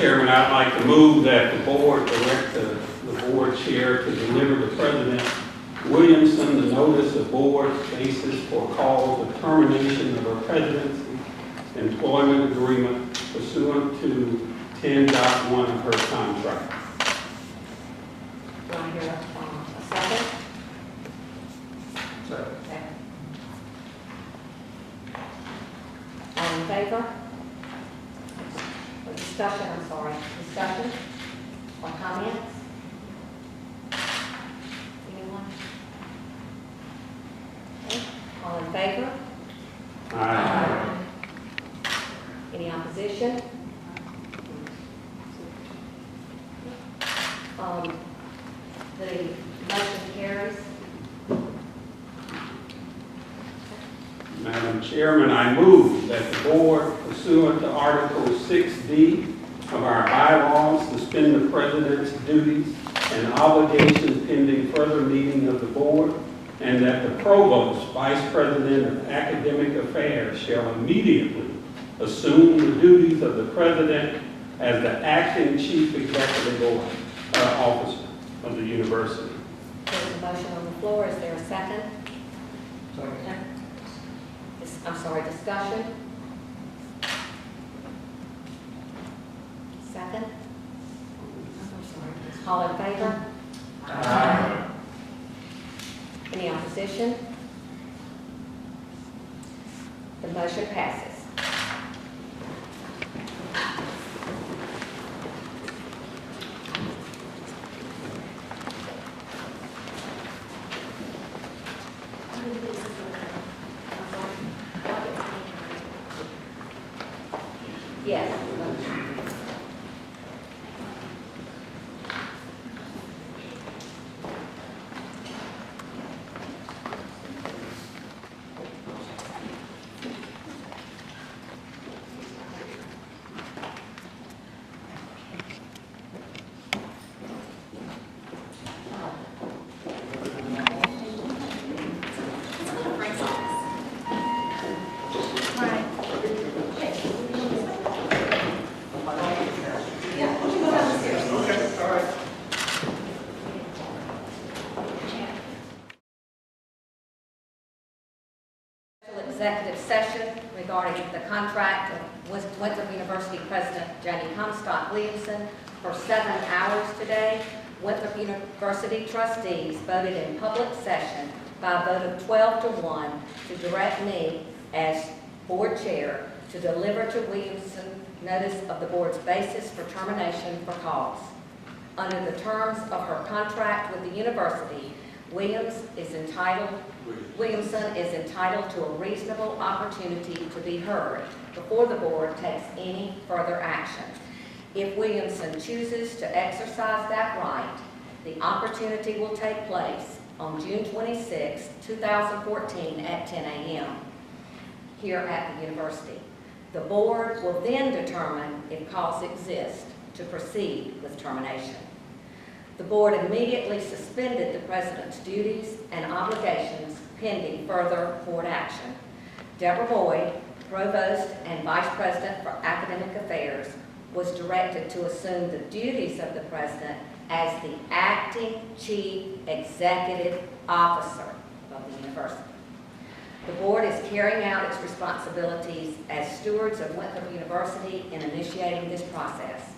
Chairman, I'd like to move that the board direct the board chair to deliver to President Williamson the notice of board basis for cause of termination of her presidency employment agreement pursuant to 10.1 of her contract. Do I hear a second? Second. Okay. All in favor? Or discussion, I'm sorry. Discussion or comments? Anyone? Okay. All in favor? Aye. Any opposition? The motion carries. Madam Chairman, I move that the board pursuant to Article 6D of our bylaws suspend the president's duties and obligations pending further meeting of the board, and that the provost, vice president of academic affairs, shall immediately assume the duties of the president as the acting chief executive officer of the university. There's a motion on the floor. Is there a second? Second. I'm sorry, discussion? Second? All in favor? Aye. Any opposition? The motion passes. Yes. Executive session regarding the contract with Winthrop University President Jamie Comstock Williamson for 7 hours today. Winthrop University trustees voted in public session by a vote of 12-1 to direct me as board chair to deliver to Williamson notice of the board's basis for termination for cause. Under the terms of her contract with the university, Williamson is entitled to a reasonable opportunity to be heard before the board takes any further action. If Williamson chooses to exercise that right, the opportunity will take place on June 26, 2014 at 10 a.m. here at the university. The board will then determine if cause exists to proceed with termination. The board immediately suspended the president's duties and obligations pending further board action. Deborah Boyd, provost and vice president for academic affairs, was directed to assume the duties of the president as the acting chief executive officer of the university. The board is carrying out its responsibilities as stewards of Winthrop University in initiating this process.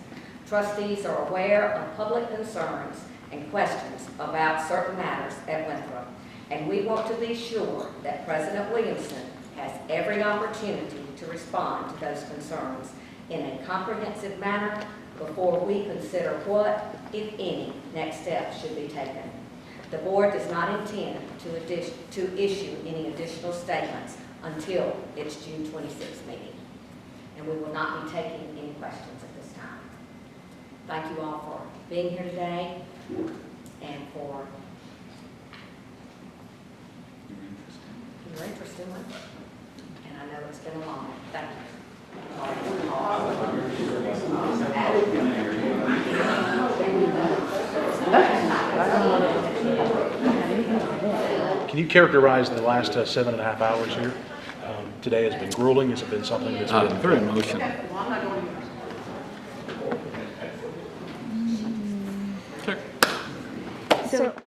Trustees are aware of public concerns and questions about certain matters at Winthrop, and we want to be sure that President Williamson has every opportunity to respond to those concerns in a comprehensive manner before we consider what, if any, next steps should be taken. The board does not intend to issue any additional statements until its June 26th meeting, and we will not be taking any questions at this time. Thank you all for being here today and for your interest in it. And I know it's been a long one. Thank you. Can you characterize the last 7.5 hours here? Today has been grueling. Has it been something that's been Very emotional. So